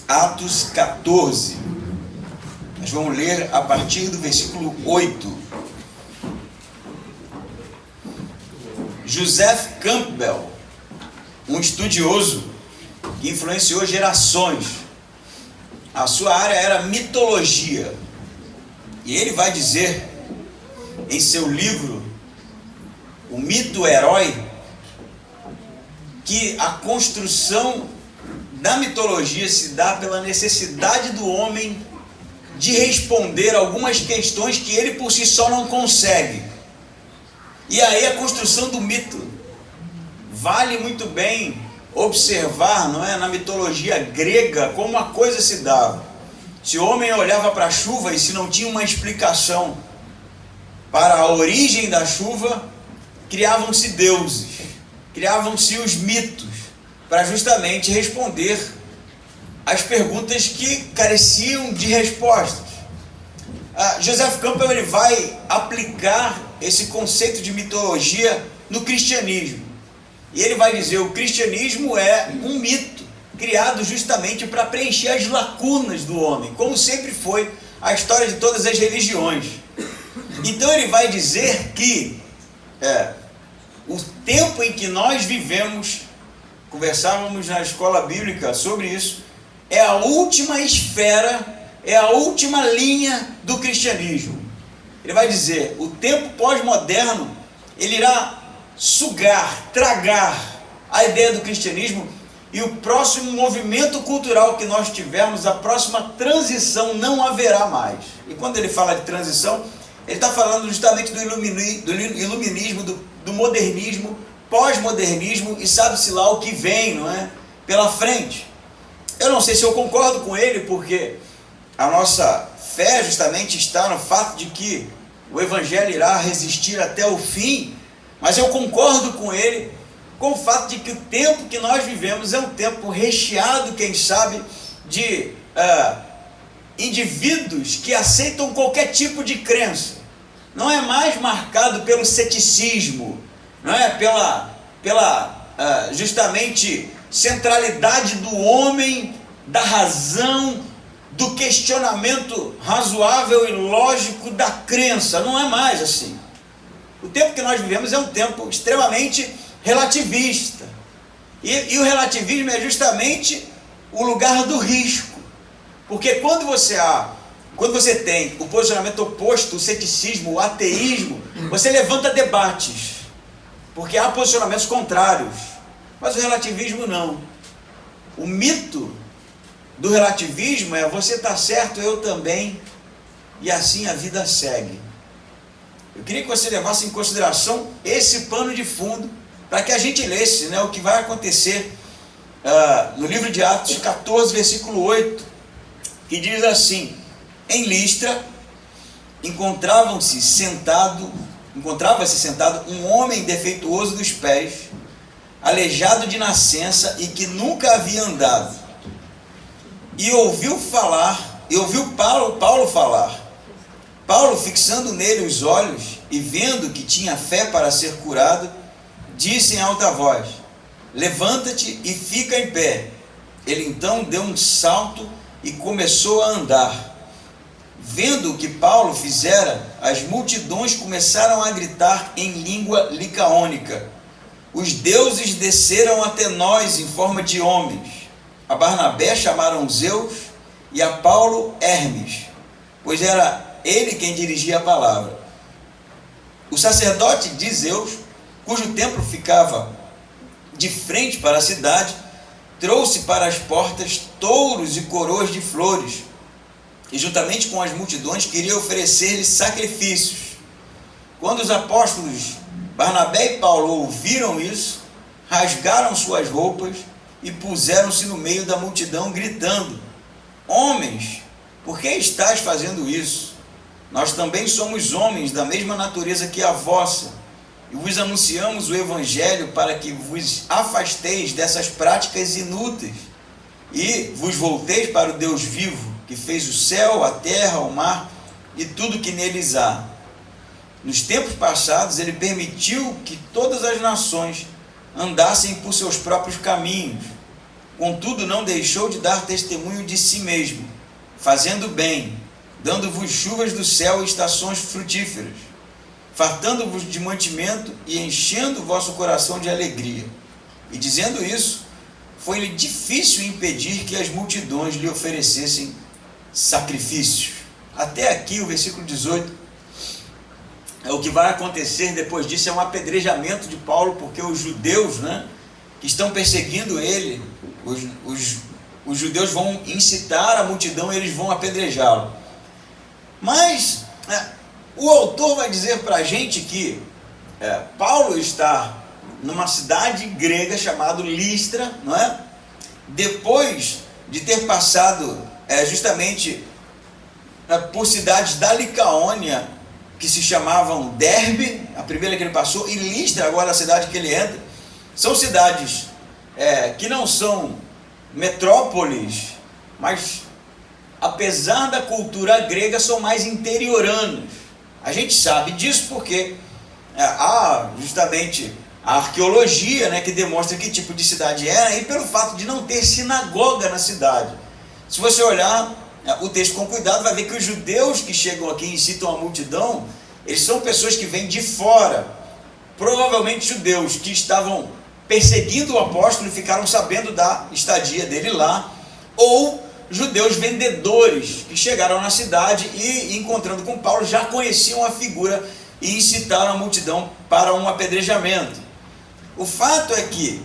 Atos 14. Nós vamos ler a partir do versículo 8. Joseph Campbell, um estudioso que influenciou gerações, a sua área era mitologia. E ele vai dizer em seu livro, O Mito Herói, que a construção da mitologia se dá pela necessidade do homem de responder algumas questões que ele por si só não consegue. E aí a construção do mito vale muito bem observar, não é, na mitologia grega como a coisa se dava. Se o homem olhava para a chuva e se não tinha uma explicação para a origem da chuva, criavam-se deuses, criavam-se os mitos para justamente responder às perguntas que careciam de respostas. Joseph Campbell ele vai aplicar esse conceito de mitologia no cristianismo. E ele vai dizer: o cristianismo é um mito criado justamente para preencher as lacunas do homem, como sempre foi a história de todas as religiões. Então ele vai dizer que o tempo em que nós vivemos, conversávamos na escola bíblica sobre isso, é a última esfera, é a última linha do cristianismo. Ele vai dizer: o tempo pós-moderno, ele irá sugar, tragar a ideia do cristianismo, e o próximo movimento cultural que nós tivermos, a próxima transição, não haverá mais. E quando ele fala de transição, ele está falando justamente do iluminismo, do modernismo, pós-modernismo, e sabe-se lá o que vem, não é? Pela frente. Eu não sei se eu concordo com ele, porque a nossa fé justamente está no fato de que o Evangelho irá resistir até o fim, mas eu concordo com ele com o fato de que o tempo que nós vivemos é um tempo recheado, quem sabe, de indivíduos que aceitam qualquer tipo de crença. Não é mais marcado pelo ceticismo, não é? Pela justamente centralidade do homem, da razão, do questionamento razoável e lógico da crença. Não é mais assim. O tempo que nós vivemos é um tempo extremamente relativista. E o relativismo é justamente o lugar do risco. Porque quando você tem o posicionamento oposto, o ceticismo, o ateísmo, você levanta debates, porque há posicionamentos contrários. Mas o relativismo não. O mito do relativismo é: você está certo, eu também, e assim a vida segue. Eu queria que você levasse em consideração esse pano de fundo, para que a gente lesse, né, o que vai acontecer no livro de Atos 14, versículo 8, que diz assim: em Listra encontrava-se sentado um homem defeituoso dos pés, aleijado de nascença e que nunca havia andado. E ouviu Paulo falar. Paulo, fixando nele os olhos e vendo que tinha fé para ser curado, disse em alta voz: levanta-te e fica em pé. Ele então deu um salto e começou a andar. Vendo o que Paulo fizera, as multidões começaram a gritar em língua licaônica: os deuses desceram até nós em forma de homens. A Barnabé chamaram Zeus e a Paulo Hermes, pois era ele quem dirigia a palavra. O sacerdote de Zeus, cujo templo ficava de frente para a cidade, trouxe para as portas touros e coroas de flores, e juntamente com as multidões queria oferecer-lhes sacrifícios. Quando os apóstolos Barnabé e Paulo ouviram isso, rasgaram suas roupas e puseram-se no meio da multidão, gritando: homens, por que estáis fazendo isso? Nós também somos homens da mesma natureza que a vossa, e vos anunciamos o Evangelho para que vos afasteis dessas práticas inúteis e vos volteis para o Deus vivo, que fez o céu, a terra, o mar e tudo que neles há. Nos tempos passados, ele permitiu que todas as nações andassem por seus próprios caminhos. contudo não deixou de dar testemunho de si mesmo, fazendo bem, dando-vos chuvas do céu e estações frutíferas, fartando-vos de mantimento e enchendo o vosso coração de alegria. E dizendo isso, foi-lhe difícil impedir que as multidões lhe oferecessem sacrifícios. Até aqui o versículo 18, o que vai acontecer depois disso é um apedrejamento de Paulo, porque os judeus, né, que estão perseguindo ele, os judeus vão incitar a multidão e eles vão apedrejá-lo. Mas o autor vai dizer para a gente que Paulo está numa cidade grega chamada Listra, não é? Depois de ter passado justamente por cidades da Licaônia, que se chamavam Derbe, a primeira que ele passou, e Listra, agora a cidade que ele entra, são cidades que não são metrópoles, mas apesar da cultura grega, são mais interioranos. A gente sabe disso porque há justamente a arqueologia, né, que demonstra que tipo de cidade era, e pelo fato de não ter sinagoga na cidade. Se você olhar o texto com cuidado, vai ver que os judeus que chegam aqui e incitam a multidão, eles são pessoas que vêm de fora, provavelmente judeus que estavam perseguindo o apóstolo e ficaram sabendo da estadia dele lá, ou judeus vendedores que chegaram na cidade e, encontrando com Paulo, já conheciam a figura e incitaram a multidão para um apedrejamento. O fato é que,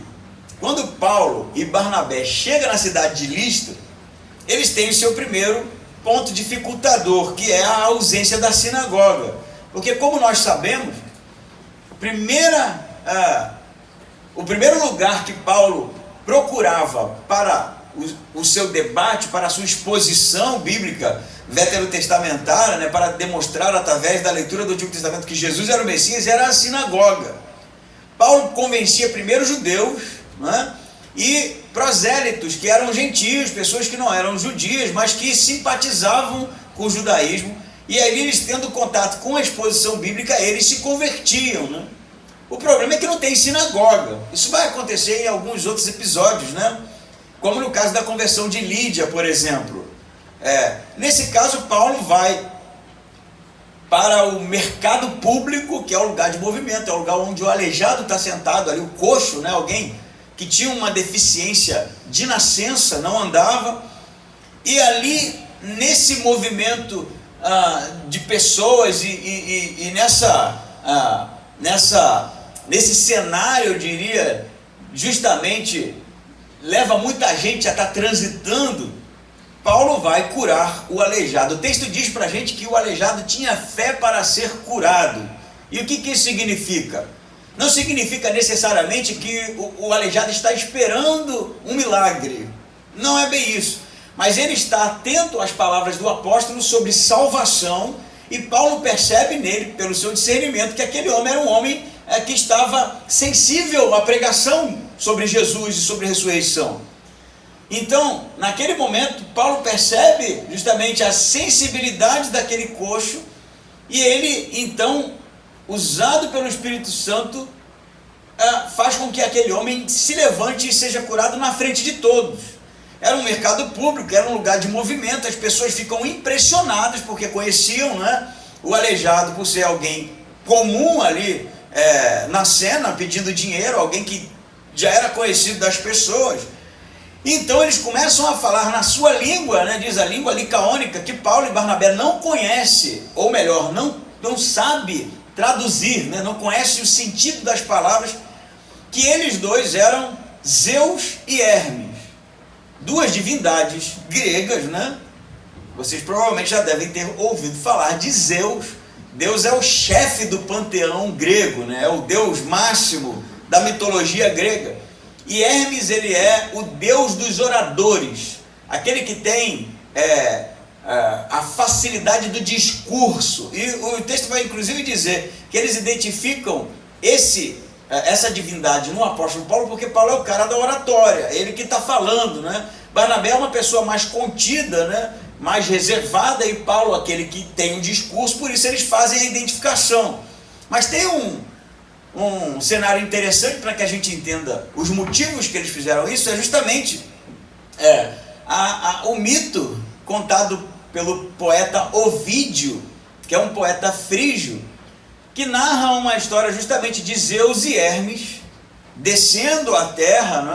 quando Paulo e Barnabé chegam na cidade de Listra, eles têm o seu primeiro ponto dificultador, que é a ausência da sinagoga. Porque, como nós sabemos, o primeiro lugar que Paulo procurava para o seu debate, para a sua exposição bíblica veterotestamentária, né, para demonstrar através da leitura do Antigo Testamento que Jesus era o Messias, era a sinagoga. Paulo convencia primeiro judeus, né, e prosélitos, que eram gentios, pessoas que não eram judias, mas que simpatizavam com o judaísmo, e aí eles, tendo contato com a exposição bíblica, eles se convertiam, né? O problema é que não tem sinagoga. Isso vai acontecer em alguns outros episódios, né? Como no caso da conversão de Lídia, por exemplo. Nesse caso, Paulo vai para o mercado público, que é o lugar de movimento, é o lugar onde o aleijado está sentado ali, o coxo, né? Alguém que tinha uma deficiência de nascença, não andava, e ali, nesse movimento de pessoas e nesse cenário, eu diria, justamente leva muita gente a estar transitando, Paulo vai curar o aleijado. O texto diz para a gente que o aleijado tinha fé para ser curado. E o que isso significa? Não significa necessariamente que o aleijado está esperando um milagre. Não é bem isso. Mas ele está atento às palavras do apóstolo sobre salvação, e Paulo percebe nele, pelo seu discernimento, que aquele homem era um homem que estava sensível à pregação sobre Jesus e sobre a ressurreição. Então, naquele momento, Paulo percebe justamente a sensibilidade daquele coxo, e ele, então, usado pelo Espírito Santo, faz com que aquele homem se levante e seja curado na frente de todos. Era um mercado público, era um lugar de movimento, as pessoas ficam impressionadas porque conheciam, né, o aleijado por ser alguém comum ali na cena, pedindo dinheiro, alguém que já era conhecido das pessoas. Então eles começam a falar na sua língua, né, diz a língua licaônica, que Paulo e Barnabé não conhecem, ou melhor, não sabe traduzir, né, não conhece o sentido das palavras, que eles dois eram Zeus e Hermes, duas divindades gregas, né? Vocês provavelmente já devem ter ouvido falar de Zeus. Deus é o chefe do panteão grego, né? É o deus máximo da mitologia grega. E Hermes, ele é o deus dos oradores, aquele que tem a facilidade do discurso. E o texto vai inclusive dizer que eles identificam essa divindade no apóstolo Paulo, porque Paulo é o cara da oratória, ele que está falando, né? Barnabé é uma pessoa mais contida, né? Mais reservada, e Paulo aquele que tem um discurso, por isso eles fazem a identificação. Mas tem um cenário interessante para que a gente entenda os motivos que eles fizeram isso, é justamente O mito contado pelo poeta Ovídio, que é um poeta frígio, que narra uma história justamente de Zeus e Hermes descendo a terra, não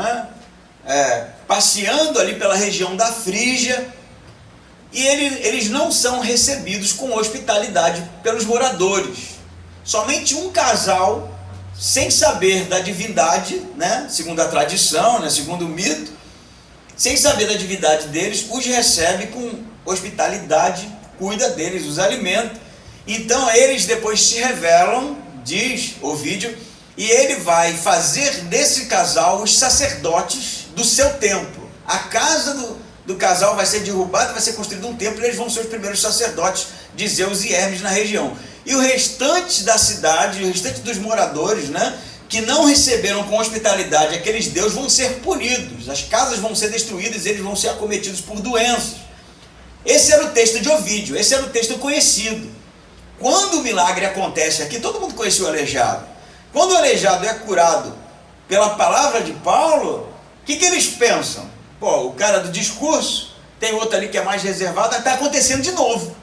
é? Passeando ali pela região da Frígia, e eles não são recebidos com hospitalidade pelos moradores. Somente um casal, sem saber da divindade, né? Segundo a tradição, né? Segundo o mito, sem saber da divindade deles, os recebe com hospitalidade, cuida deles, os alimenta. Então eles depois se revelam, diz Ovídio, e ele vai fazer desse casal os sacerdotes do seu templo. A casa do casal vai ser derrubada, vai ser construído um templo, e eles vão ser os primeiros sacerdotes de Zeus e Hermes na região. E o restante da cidade, o restante dos moradores, né, que não receberam com hospitalidade aqueles deuses, vão ser punidos. As casas vão ser destruídas, eles vão ser acometidos por doenças. Esse era o texto de Ovídio, esse era o texto conhecido. Quando o milagre acontece aqui, todo mundo conhecia o aleijado. Quando o aleijado é curado pela palavra de Paulo, o que eles pensam? Pô, o cara do discurso, tem outro ali que é mais reservado, está acontecendo de novo.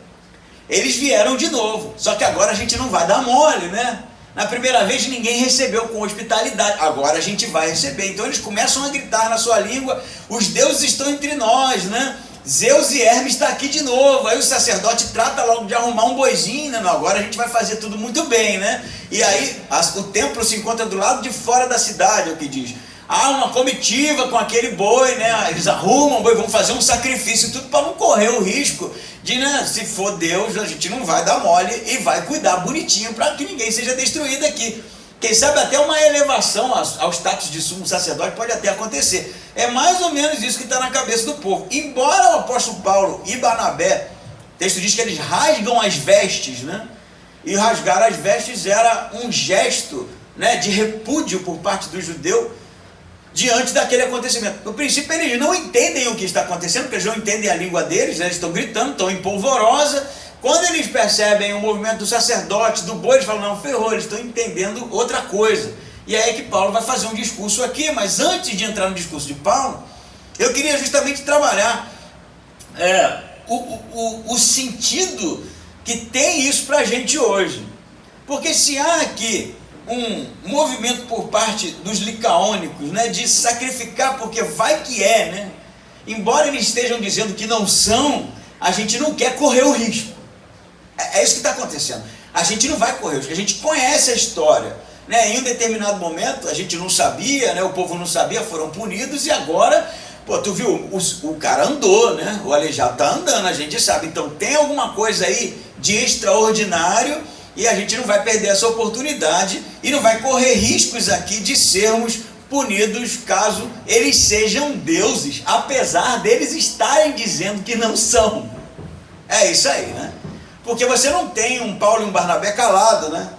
Eles vieram de novo, só que agora a gente não vai dar mole, né? Na primeira vez ninguém recebeu com hospitalidade, agora a gente vai receber. Então eles começam a gritar na sua língua, os deuses estão entre nós, né? Zeus e Hermes está aqui de novo. Aí o sacerdote trata logo de arrumar um boizinho, né? Não, agora a gente vai fazer tudo muito bem, né? E aí o templo se encontra do lado de fora da cidade, é o que diz. Há uma comitiva com aquele boi, né? Eles arrumam o boi, vão fazer um sacrifício, tudo para não correr o risco de, né, se for Deus, a gente não vai dar mole e vai cuidar bonitinho para que ninguém seja destruído aqui. Quem sabe até uma elevação ao status de sumo sacerdote pode até acontecer. É mais ou menos isso que está na cabeça do povo. Embora o apóstolo Paulo e Barnabé, o texto diz que eles rasgam as vestes, né? E rasgar as vestes era um gesto, né, de repúdio por parte do judeu diante daquele acontecimento. No princípio eles não entendem o que está acontecendo, porque eles não entendem a língua deles, eles estão gritando, estão em polvorosa. Quando eles percebem o movimento do sacerdote, do boi, eles falam, não, ferrou, eles estão entendendo outra coisa. E aí é que Paulo vai fazer um discurso aqui, mas antes de entrar no discurso de Paulo, eu queria justamente trabalhar o sentido que tem isso para a gente hoje. Porque se há aqui um movimento por parte dos licaônicos, né, de sacrificar porque vai que é, né? Embora eles estejam dizendo que não são, a gente não quer correr o risco. É isso que está acontecendo. A gente não vai correr o risco, a gente conhece a história, né? Em um determinado momento a gente não sabia, né? O povo não sabia, foram punidos, e agora, pô, tu viu, o cara andou, né? O aleijado está andando, a gente sabe. Então tem alguma coisa aí de extraordinário, e a gente não vai perder essa oportunidade e não vai correr riscos aqui de sermos punidos caso eles sejam deuses, apesar deles estarem dizendo que não são. É isso aí, né? Porque você não tem um Paulo e um Barnabé calado, né?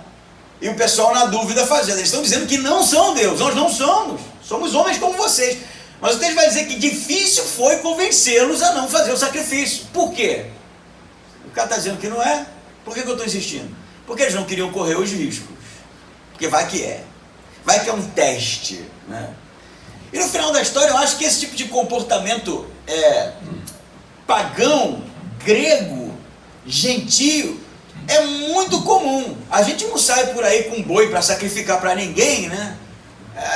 E o pessoal na dúvida fazendo. Eles estão dizendo que não são Deus. Nós não somos. Somos homens como vocês. Mas o texto vai dizer que difícil foi convencê-los a não fazer o sacrifício. Por quê? O cara está dizendo que não é. Por que eu estou insistindo? Porque eles não queriam correr os riscos. Porque vai que é. Vai que é um teste, né? E no final da história eu acho que esse tipo de comportamento pagão, grego, gentio, é muito comum. A gente não sai por aí com boi para sacrificar para ninguém, né?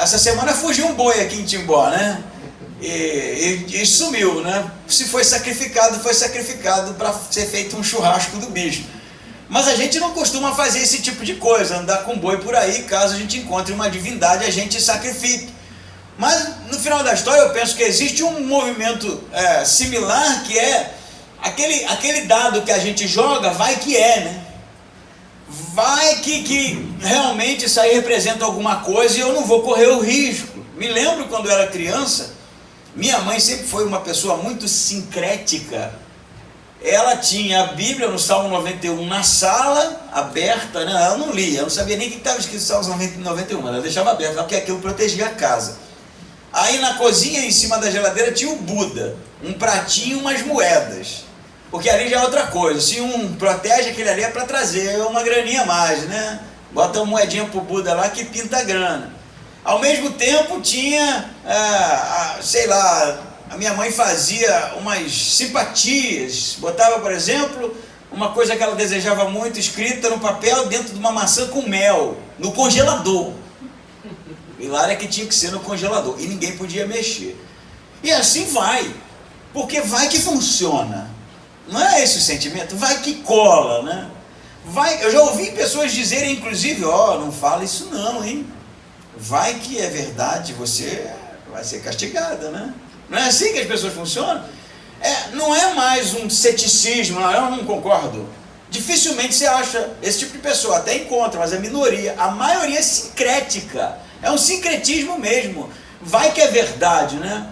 Essa semana fugiu um boi aqui em Timbó, né? E sumiu, né? Se foi sacrificado para ser feito um churrasco do bicho. Mas a gente não costuma fazer esse tipo de coisa, andar com boi por aí, caso a gente encontre uma divindade, a gente sacrifique. Mas no final da história eu penso que existe um movimento similar, que é aquele dado que a gente joga, vai que é, né? Vai que realmente isso aí representa alguma coisa e eu não vou correr o risco. Me lembro quando eu era criança, minha mãe sempre foi uma pessoa muito sincrética. Ela tinha a Bíblia no Salmo 91 na sala, aberta, né? Ela não lia, eu não sabia nem o que estava escrito no Salmo 91, ela deixava aberto, porque aquilo protegia a casa. Aí na cozinha, em cima da geladeira, tinha o Buda, um pratinho e umas moedas. Porque ali já é outra coisa, se um protege, aquele ali é para trazer uma graninha a mais, né? Bota uma moedinha pro Buda lá que pinta a grana. Ao mesmo tempo tinha, sei lá, a minha mãe fazia umas simpatias, botava, por exemplo, uma coisa que ela desejava muito escrita no papel dentro de uma maçã com mel, no congelador. E lá era que tinha que ser no congelador, e ninguém podia mexer. E assim vai, porque vai que funciona. Não é esse o sentimento? Vai que cola, né? Vai, eu já ouvi pessoas dizerem, inclusive, não fala isso não, hein? Vai que é verdade, você vai ser castigada, né? Não é assim que as pessoas funcionam? Não é mais um ceticismo, eu não concordo. Dificilmente você acha esse tipo de pessoa, até encontra, mas é minoria. A maioria é sincrética, é um sincretismo mesmo. Vai que é verdade, né?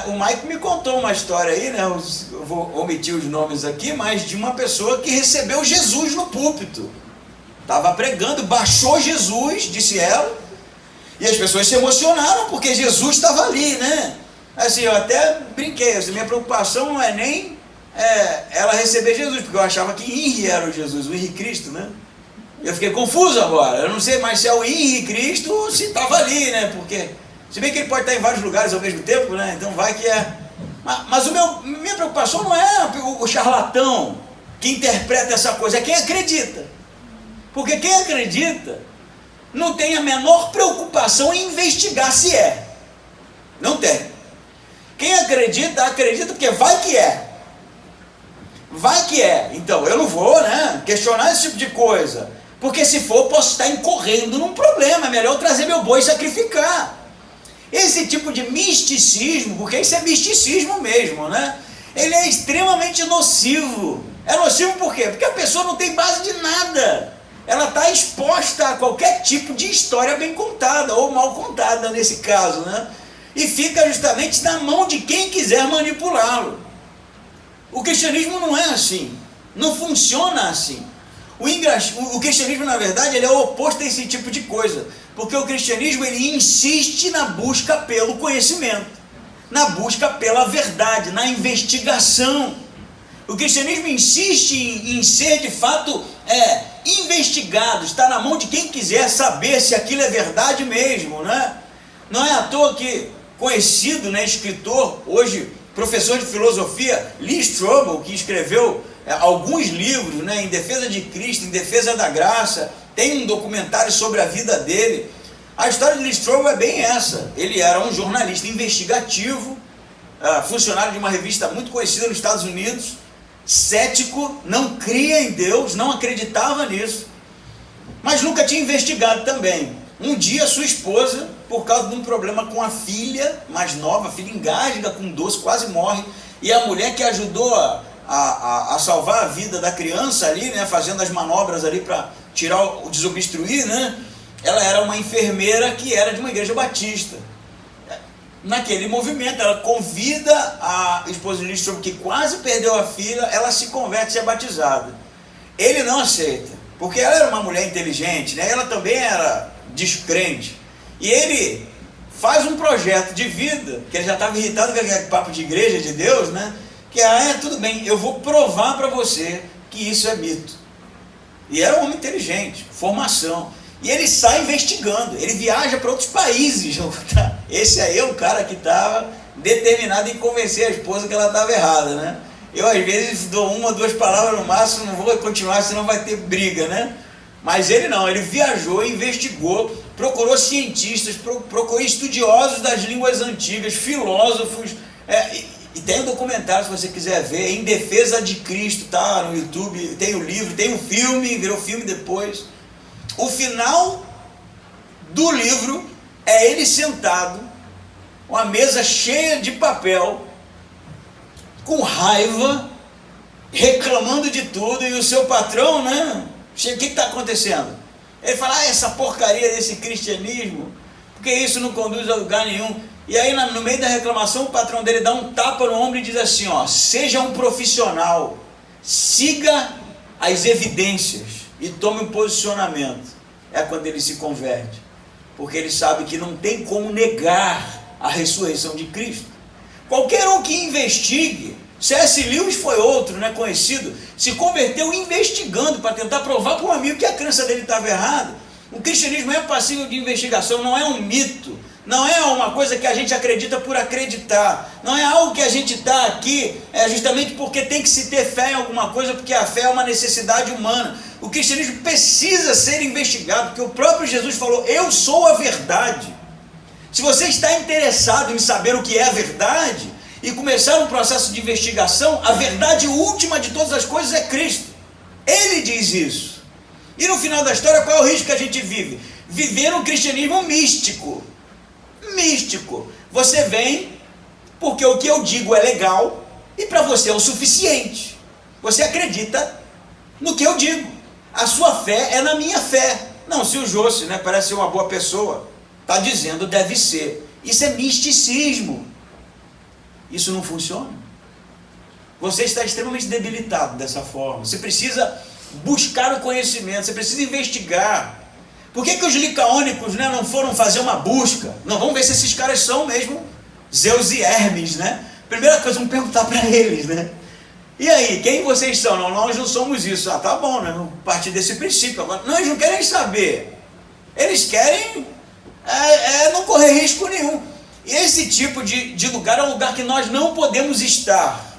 O Mike me contou uma história aí, né? Eu vou omitir os nomes aqui, mas de uma pessoa que recebeu Jesus no púlpito. Estava pregando, baixou Jesus, disse ela, e as pessoas se emocionaram porque Jesus estava ali, né? Assim, eu até brinquei, assim, minha preocupação não é nem ela receber Jesus, porque eu achava que Henri era o Jesus, o Henri Cristo, né? Eu fiquei confuso agora, eu não sei mais se é o Henri Cristo ou se estava ali, né? Porque, se bem que ele pode estar em vários lugares ao mesmo tempo, né? Então vai que é... Mas minha preocupação não é o charlatão que interpreta essa coisa, é quem acredita. Porque quem acredita não tem a menor preocupação em investigar se é. Não tem. Quem acredita, acredita porque vai que é. Vai que é. Então, eu não vou, né, questionar esse tipo de coisa. Porque se for, posso estar incorrendo num problema. É melhor eu trazer meu boi e sacrificar. Esse tipo de misticismo, porque isso é misticismo mesmo, né? Ele é extremamente nocivo. É nocivo por quê? Porque a pessoa não tem base de nada. Ela está exposta a qualquer tipo de história bem contada, ou mal contada nesse caso, né? E fica justamente na mão de quem quiser manipulá-lo. O cristianismo não é assim, não funciona assim. O cristianismo, na verdade, ele é o oposto a esse tipo de coisa, porque o cristianismo ele insiste na busca pelo conhecimento, na busca pela verdade, na investigação. O cristianismo insiste em ser de fato investigado, está na mão de quem quiser saber se aquilo é verdade mesmo, né? Não é à toa que conhecido, né, escritor, hoje professor de filosofia, Lee Strobel, que escreveu alguns livros, né, em defesa de Cristo, em defesa da graça, tem um documentário sobre a vida dele. A história de Lee Strobel é bem essa. Ele era um jornalista investigativo, funcionário de uma revista muito conhecida nos Estados Unidos, cético, não cria em Deus, não acreditava nisso, mas nunca tinha investigado também. Um dia sua esposa, por causa de um problema com a filha mais nova, a filha engasga com doce, quase morre, e a mulher que ajudou a salvar a vida da criança ali, né, fazendo as manobras ali para tirar o desobstruir, né, ela era uma enfermeira que era de uma igreja batista. Naquele movimento, ela convida a esposa de Lee Strobel, que quase perdeu a filha, ela se converte e é batizada. Ele não aceita, porque ela era uma mulher inteligente, né? Ela também era descrente. E ele faz um projeto de vida, que ele já estava irritado com aquele papo de igreja de Deus, né? Que tudo bem, eu vou provar para você que isso é mito. E era um homem inteligente, formação. E ele sai investigando, ele viaja para outros países. Esse aí é o cara que estava determinado em convencer a esposa que ela estava errada, né? Eu às vezes dou uma, duas palavras no máximo, não vou continuar, senão vai ter briga, né? Mas ele não, ele viajou, investigou, procurou cientistas, procurou estudiosos das línguas antigas, filósofos, e tem um documentário, se você quiser ver, Em Defesa de Cristo, tá no YouTube, tem o livro, tem o filme, virou filme depois. O final do livro é ele sentado, com a mesa cheia de papel, com raiva, reclamando de tudo, e o seu patrão, né? O que está acontecendo? Ele fala, essa porcaria desse cristianismo, porque isso não conduz a lugar nenhum. E aí no meio da reclamação, o patrão dele dá um tapa no ombro e diz assim, seja um profissional, siga as evidências e tome um posicionamento. É quando ele se converte, porque ele sabe que não tem como negar a ressurreição de Cristo. Qualquer um que investigue, C.S. Lewis foi outro, né, conhecido, se converteu investigando para tentar provar para um amigo que a crença dele estava errada. O cristianismo é passível de investigação, não é um mito, Não é uma coisa que a gente acredita por acreditar. Não é algo que a gente está aqui justamente porque tem que se ter fé em alguma coisa, porque a fé é uma necessidade humana. O cristianismo precisa ser investigado, porque o próprio Jesus falou: eu sou a verdade. Se você está interessado em saber o que é a verdade e começar um processo de investigação, a verdade última de todas as coisas é Cristo. Ele diz isso. E no final da história, qual é o risco que a gente vive? Viver um cristianismo místico. Místico. Você vem porque o que eu digo é legal e para você é o suficiente. Você acredita no que eu digo. A sua fé é na minha fé. Não, se o José, parece ser uma boa pessoa, está dizendo deve ser. Isso é misticismo. Isso não funciona. Você está extremamente debilitado dessa forma. Você precisa buscar o conhecimento, você precisa investigar. Por que os licaônicos não foram fazer uma busca? Não, vamos ver se esses caras são mesmo Zeus e Hermes, Primeira coisa, vamos perguntar para eles, E aí, quem vocês são? Não, nós não somos isso. Ah, tá bom, Vamos partir desse princípio. Agora, não, eles não querem saber. Eles querem não correr risco nenhum. E esse tipo de lugar é um lugar que nós não podemos estar.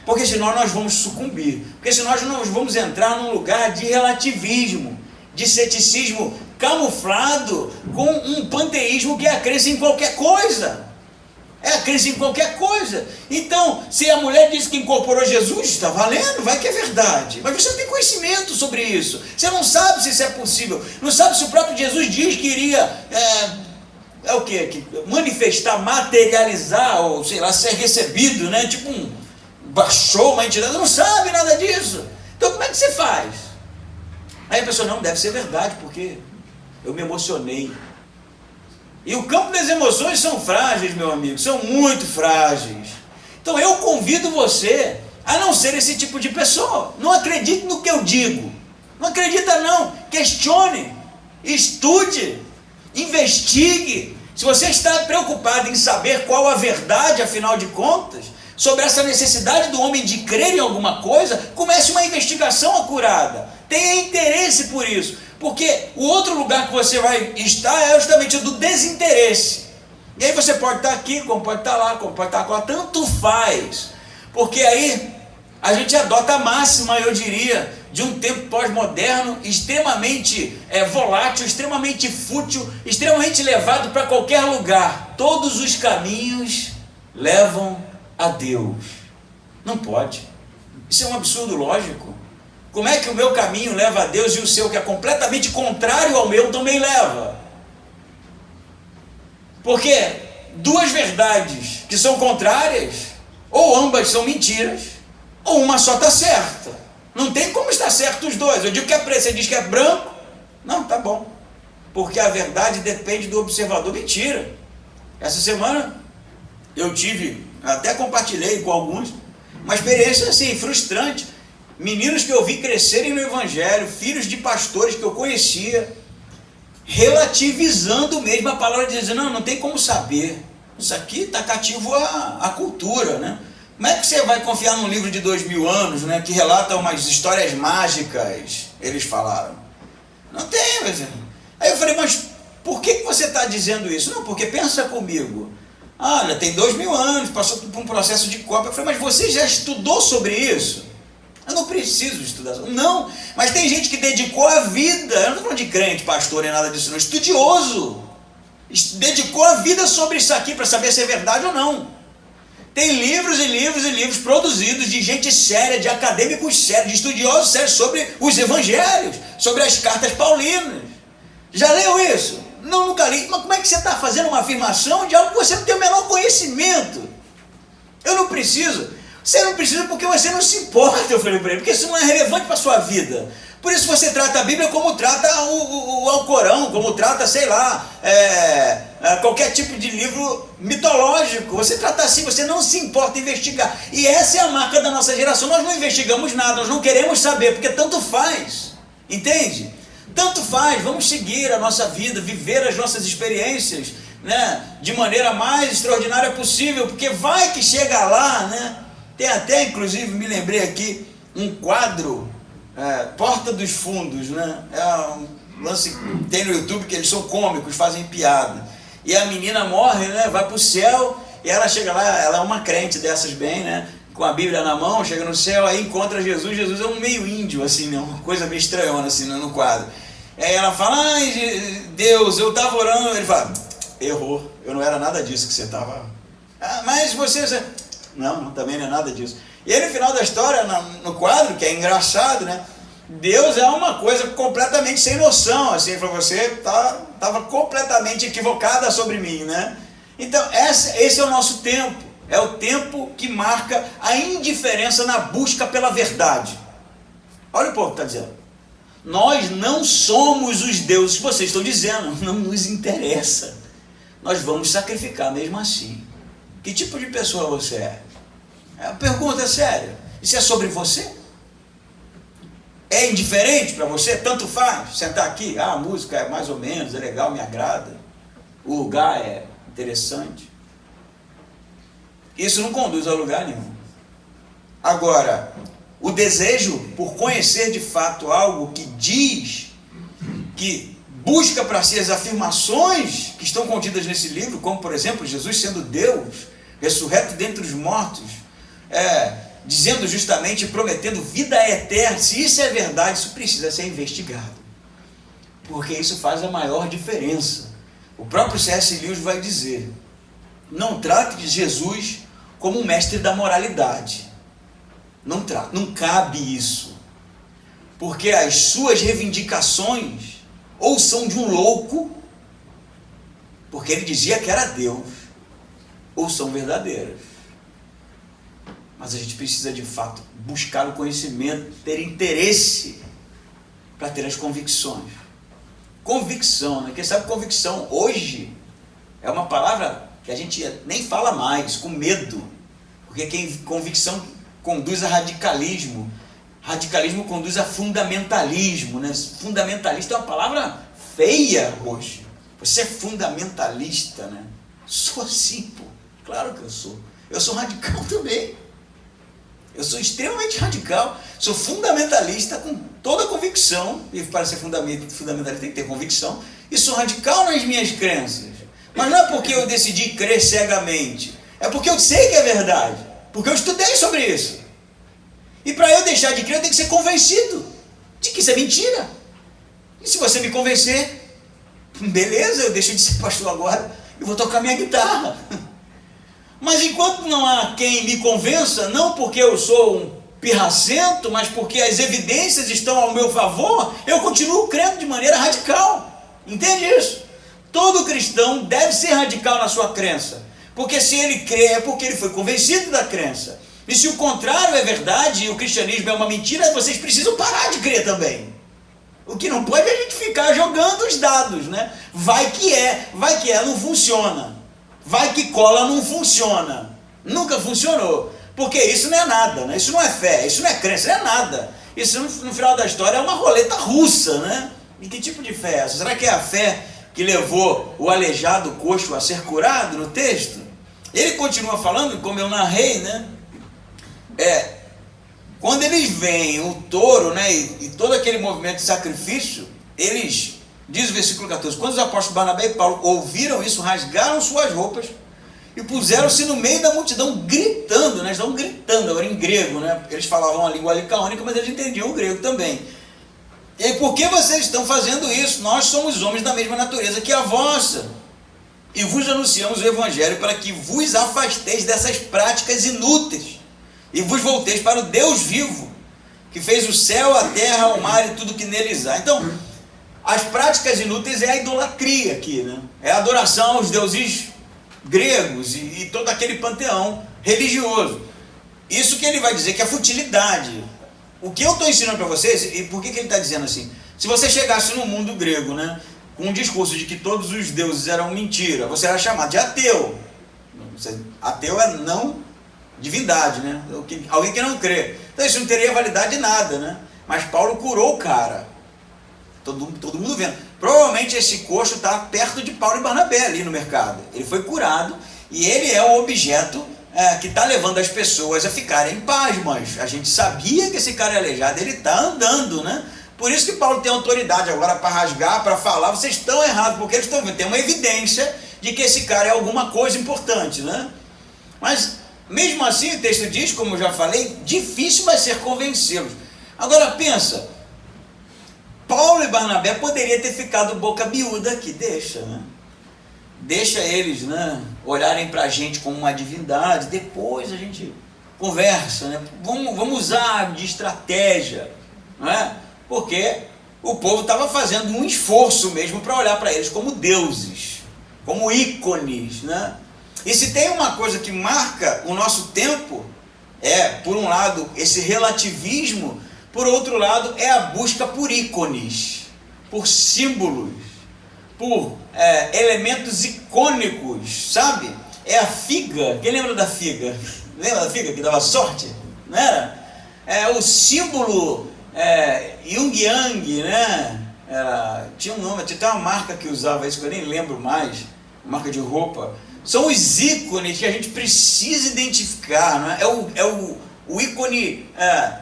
Porque senão nós vamos sucumbir. Porque senão nós vamos entrar num lugar de relativismo, de ceticismo camuflado com um panteísmo que é a crença em qualquer coisa. É a crença em qualquer coisa. Então, se a mulher disse que incorporou Jesus, está valendo, vai que é verdade. Mas você não tem conhecimento sobre isso. Você não sabe se isso é possível. Não sabe se o próprio Jesus diz que iria manifestar, materializar, ou sei lá, ser recebido, tipo baixou uma entidade. Não sabe nada disso. Então como é que você faz? Aí a pessoa, não, deve ser verdade, porque eu me emocionei. E o campo das emoções são frágeis, meu amigo, são muito frágeis. Então eu convido você a não ser esse tipo de pessoa. Não acredite no que eu digo. Não acredita não. Questione, estude, investigue. Se você está preocupado em saber qual a verdade, afinal de contas, sobre essa necessidade do homem de crer em alguma coisa, comece uma investigação acurada. Tenha interesse por isso. Porque o outro lugar que você vai estar é justamente o do desinteresse. E aí você pode estar aqui, como pode estar lá, como pode estar lá, tanto faz. Porque aí a gente adota a máxima, eu diria, de um tempo pós-moderno, extremamente volátil, extremamente fútil, extremamente levado para qualquer lugar. Todos os caminhos levam a Deus. Não pode. Isso é um absurdo lógico. Como é que o meu caminho leva a Deus e o seu, que é completamente contrário ao meu, também leva? Porque duas verdades que são contrárias, ou ambas são mentiras, ou uma só está certa. Não tem como estar certo os dois. Eu digo que é preto, você diz que é branco. Não, tá bom. Porque a verdade depende do observador. Mentira. Essa semana eu tive, até compartilhei com alguns, uma experiência assim, frustrante. Meninos que eu vi crescerem no Evangelho, filhos de pastores que eu conhecia, relativizando mesmo a palavra, dizendo, não tem como saber, isso aqui está cativo à cultura, Como é que você vai confiar num livro de 2000 anos, que relata umas histórias mágicas, eles falaram. Não tem, aí eu falei, mas por que você está dizendo isso? Não, porque pensa comigo, olha, tem 2000 anos, passou por um processo de cópia. Eu falei, mas você já estudou sobre isso? Eu não preciso estudar. Não, mas tem gente que dedicou a vida, eu não estou falando de crente, pastor, nem nada disso não, estudioso, dedicou a vida sobre isso aqui para saber se é verdade ou não. Tem livros e livros e livros produzidos de gente séria, de acadêmicos sérios, de estudiosos sérios sobre os evangelhos, sobre as cartas paulinas. Já leu isso? Não, nunca li. Mas como é que você está fazendo uma afirmação de algo que você não tem o menor conhecimento? Eu não preciso. Você não precisa porque você não se importa, eu falei para ele, porque isso não é relevante para a sua vida. Por isso você trata a Bíblia como trata o Alcorão, como trata, sei lá, qualquer tipo de livro mitológico. Você trata assim, você não se importa em investigar. E essa é a marca da nossa geração. Nós não investigamos nada, nós não queremos saber, porque tanto faz. Entende? Tanto faz, vamos seguir a nossa vida, viver as nossas experiências, de maneira mais extraordinária possível, porque vai que chega lá, Tem até, inclusive, me lembrei aqui, um quadro, Porta dos Fundos, É um lance que tem no YouTube, que eles são cômicos, fazem piada. e a menina morre, né? Vai para o céu, e ela chega lá, ela é uma crente dessas bem, né? Com a Bíblia na mão, chega no céu, aí encontra Jesus. Jesus é um meio índio, assim, né? Uma coisa meio estranhona, assim, no quadro. Aí ela fala, ai, Deus, eu estava orando. Ele fala, errou, eu não era nada disso que você estava... mas você... Não, também não é nada disso. E aí no final da história, no quadro, que é engraçado, né? Deus é uma coisa completamente sem noção, assim, para você estava completamente equivocada sobre mim, né? Então, esse é o nosso tempo. É o tempo que marca a indiferença na busca pela verdade. Olha o povo que está dizendo. Nós não somos os deuses que vocês estão dizendo. Não nos interessa. Nós vamos sacrificar mesmo assim. Que tipo de pessoa você é? A pergunta é séria. Isso é sobre você? É indiferente para você? Tanto faz sentar aqui. A música é mais ou menos, é legal, me agrada. O lugar é interessante. Isso não conduz a lugar nenhum. Agora, o desejo por conhecer de fato algo que diz, que busca para si as afirmações que estão contidas nesse livro, como por exemplo, Jesus sendo Deus, ressurreto dentre os mortos, dizendo justamente, prometendo vida eterna. Se isso é verdade, isso precisa ser investigado, porque isso faz a maior diferença. O próprio C.S. Lewis vai dizer, não trate de Jesus como um mestre da moralidade. Não cabe isso. Porque as suas reivindicações ou são de um louco, porque ele dizia que era Deus, ou são verdadeiras. Mas a gente precisa de fato buscar o conhecimento, ter interesse para ter as convicções. Convicção, né? Quem sabe convicção hoje é uma palavra que a gente nem fala mais, com medo, porque convicção conduz a radicalismo, radicalismo conduz a fundamentalismo, né? Fundamentalista é uma palavra feia hoje. Você é fundamentalista, né? Sou assim, pô. Claro que eu sou. Eu sou radical também. Eu sou extremamente radical. Sou fundamentalista com toda a convicção. E para ser fundamentalista tem que ter convicção. E sou radical nas minhas crenças. Mas não é porque eu decidi crer cegamente. É porque eu sei que é verdade. Porque eu estudei sobre isso. E para eu deixar de crer, eu tenho que ser convencido de que isso é mentira. E se você me convencer, beleza, eu deixo de ser pastor agora e vou tocar minha guitarra. Mas enquanto não há quem me convença, não porque eu sou um pirracento, mas porque as evidências estão ao meu favor, eu continuo crendo de maneira radical. Entende isso? Todo cristão deve ser radical na sua crença. Porque se ele crê, é porque ele foi convencido da crença. E se o contrário é verdade e o cristianismo é uma mentira, vocês precisam parar de crer também. O que não pode é a gente ficar jogando os dados, né? Vai que é, não funciona. Vai que cola, não funciona. Nunca funcionou. Porque isso não é nada, né? Isso não é fé, isso não é crença, não é nada. Isso no final da história é uma roleta russa, né? E que tipo de fé é essa? Será que é a fé que levou o aleijado coxo a ser curado no texto? Ele continua falando, como eu narrei, né? Quando eles veem o touro, né, e todo aquele movimento de sacrifício, eles, diz o versículo 14, quando os apóstolos Barnabé e Paulo ouviram isso, rasgaram suas roupas e puseram-se no meio da multidão, gritando, né? Eles estavam gritando agora em grego, né? Porque eles falavam a língua licaônica, mas eles entendiam o grego também. E aí, por que vocês estão fazendo isso? Nós somos homens da mesma natureza que a vossa, e vos anunciamos o evangelho para que vos afasteis dessas práticas inúteis e vos volteis para o Deus vivo, que fez o céu, a terra, o mar e tudo que neles há. Então, as práticas inúteis é a idolatria aqui, né? É a adoração aos deuses gregos e todo aquele panteão religioso. Isso que ele vai dizer que é futilidade. O que eu estou ensinando para vocês, e por que ele está dizendo assim? Se você chegasse no mundo grego, né, com um discurso de que todos os deuses eram mentira, você era chamado de ateu. Ateu é não divindade, né? Alguém que não crê. Então isso não teria validade de nada, né? Mas Paulo curou o cara. Todo mundo vendo. Provavelmente esse coxo está perto de Paulo e Barnabé ali no mercado. Ele foi curado e ele é o objeto que está levando as pessoas a ficarem pasmas. A gente sabia que esse cara é aleijado, ele está andando, né? Por isso que Paulo tem autoridade agora para rasgar, para falar. Vocês estão errados, porque eles estão vendo. Tem uma evidência de que esse cara é alguma coisa importante, né? Mas, mesmo assim, o texto diz, como eu já falei, difícil vai ser convencê-los. Agora, pensa, Paulo e Barnabé poderiam ter ficado boca miúda aqui, deixa, né? Deixa eles, né, olharem para a gente como uma divindade, depois a gente conversa, né? Vamos usar de estratégia, não é? Porque o povo estava fazendo um esforço mesmo para olhar para eles como deuses, como ícones, né? E se tem uma coisa que marca o nosso tempo, por um lado, esse relativismo, por outro lado, é a busca por ícones, por símbolos, por elementos icônicos, sabe? É a figa. Quem lembra da figa? Lembra da figa que dava sorte? Não era? O símbolo Jung Yang, né? Tinha um nome, tinha até uma marca que usava isso, que eu nem lembro mais, marca de roupa. São os ícones que a gente precisa identificar, não é? O ícone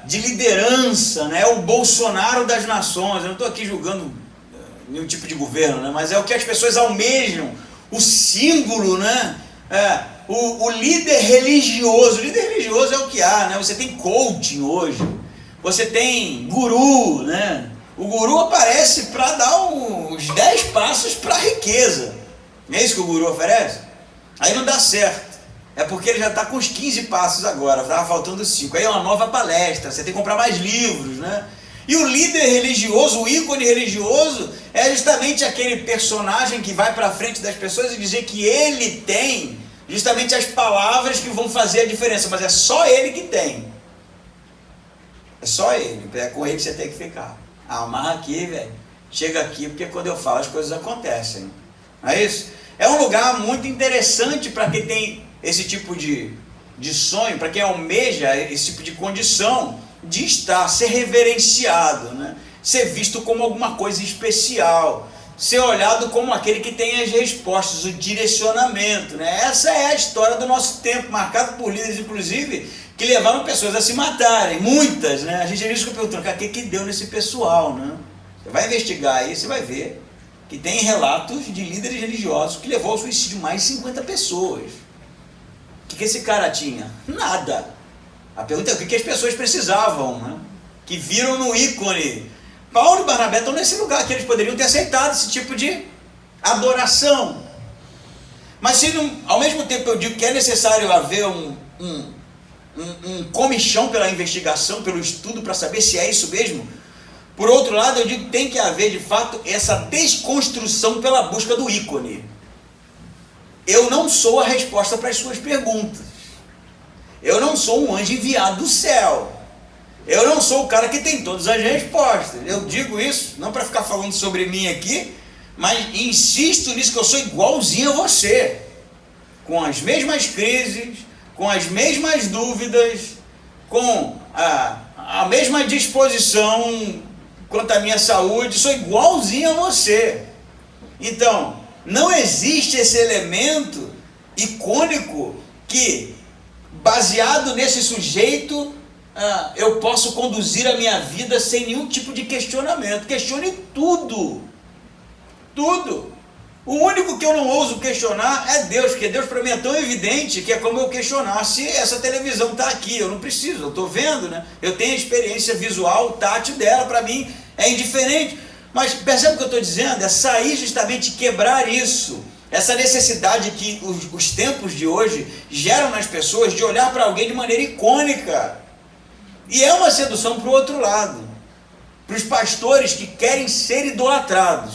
de liderança, né? É o Bolsonaro das nações. Eu não estou aqui julgando nenhum tipo de governo, né? Mas é o que as pessoas almejam, o símbolo, né? O líder religioso. O líder religioso é o que há, né? Você tem coaching hoje, você tem guru, né? O guru aparece para dar uns 10 passos para a riqueza. Não é isso que o guru oferece? Aí não dá certo. É porque ele já está com os 15 passos agora, estava faltando 5. Aí é uma nova palestra, você tem que comprar mais livros, né? E o líder religioso, o ícone religioso, é justamente aquele personagem que vai para frente das pessoas e dizer que ele tem justamente as palavras que vão fazer a diferença, mas é só ele que tem. É só ele, é com ele que você tem que ficar. Amarra aqui, velho. Chega aqui, porque quando eu falo as coisas acontecem. Não é isso? É um lugar muito interessante para quem tem esse tipo de sonho, para quem almeja esse tipo de condição de estar, ser reverenciado, né? Ser visto como alguma coisa especial, ser olhado como aquele que tem as respostas, o direcionamento, né? Essa é a história do nosso tempo, marcado por líderes, inclusive, que levaram pessoas a se matarem, muitas, né? A gente já fica perguntando, o que deu nesse pessoal, né? Você vai investigar aí, você vai ver que tem relatos de líderes religiosos que levou ao suicídio mais de 50 pessoas. O que esse cara tinha? Nada. A pergunta é o que as pessoas precisavam, né? Que viram no ícone. Paulo e Barnabé estão nesse lugar que eles poderiam ter aceitado esse tipo de adoração. Mas se não, ao mesmo tempo eu digo que é necessário haver um comichão pela investigação, pelo estudo, para saber se é isso mesmo, por outro lado eu digo que tem que haver de fato essa desconstrução pela busca do ícone. Eu não sou a resposta para as suas perguntas. Eu não sou um anjo enviado do céu. Eu não sou o cara que tem todas as respostas. Eu digo isso não para ficar falando sobre mim aqui, mas insisto nisso, que eu sou igualzinho a você, com as mesmas crises, com as mesmas dúvidas, com a mesma disposição quanto à minha saúde, sou igualzinho a você. Então, não existe esse elemento icônico que, baseado nesse sujeito, eu posso conduzir a minha vida sem nenhum tipo de questionamento. Questione tudo. Tudo. O único que eu não ouso questionar é Deus, porque Deus para mim é tão evidente que é como eu questionar se essa televisão está aqui. Eu não preciso, eu estou vendo, né? Eu tenho a experiência visual, tátil dela, para mim é indiferente. Mas percebe o que eu estou dizendo? É sair justamente, quebrar isso, essa necessidade que os tempos de hoje geram nas pessoas de olhar para alguém de maneira icônica. E é uma sedução para o outro lado, para os pastores que querem ser idolatrados,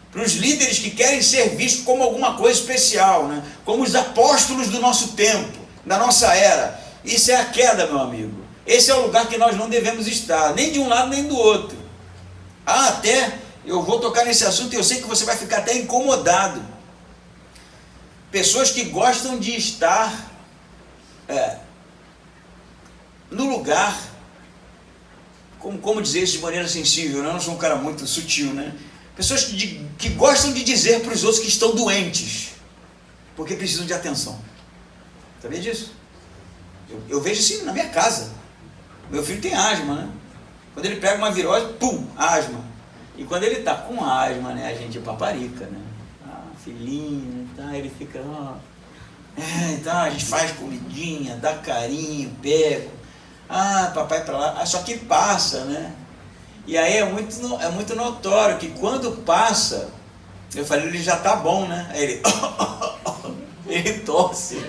para os líderes que querem ser vistos como alguma coisa especial, né? Como os apóstolos do nosso tempo, da nossa era. Isso é a queda, meu amigo. Esse é o lugar que nós não devemos estar, nem de um lado nem do outro. Até, eu vou tocar nesse assunto e eu sei que você vai ficar até incomodado. Pessoas que gostam de estar no lugar, como dizer isso de maneira sensível, né? Eu não sou um cara muito sutil, né? Pessoas que gostam de dizer para os outros que estão doentes, porque precisam de atenção. Sabia disso? Eu vejo isso na minha casa. Meu filho tem asma, né? Quando ele pega uma virose, pum, asma. E quando ele está com asma, né, a gente paparica, né? filhinho, tá? Ele fica, ó, então a gente faz comidinha, dá carinho, pego, papai pra lá, só que passa, né? E aí é muito notório que quando passa, eu falei, ele já tá bom, né? Aí ele, ele tosse.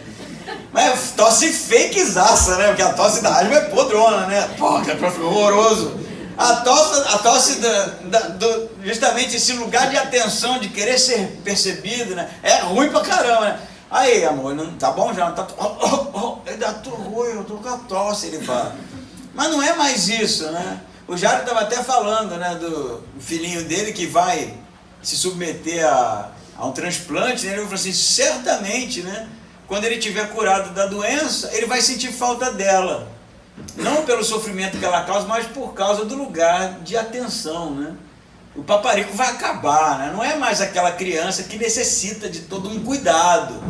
Mas tosse fakezaça, né? Porque a tosse da asma é podrona, né? Pô, que é horroroso. A tosse justamente esse lugar de atenção, de querer ser percebido, né? É ruim pra caramba, né? Aí, amor, não tá bom já? Não tá... Eu tô ruim, eu tô com a tosse, ele fala. Mas não é mais isso, né? O Jário estava até falando, né, do filhinho dele que vai se submeter a um transplante, né? Ele falou assim, certamente, né, quando ele tiver curado da doença, ele vai sentir falta dela. Não pelo sofrimento que ela causa, mas por causa do lugar de atenção, né? O paparico vai acabar, né? Não é mais aquela criança que necessita de todo um cuidado.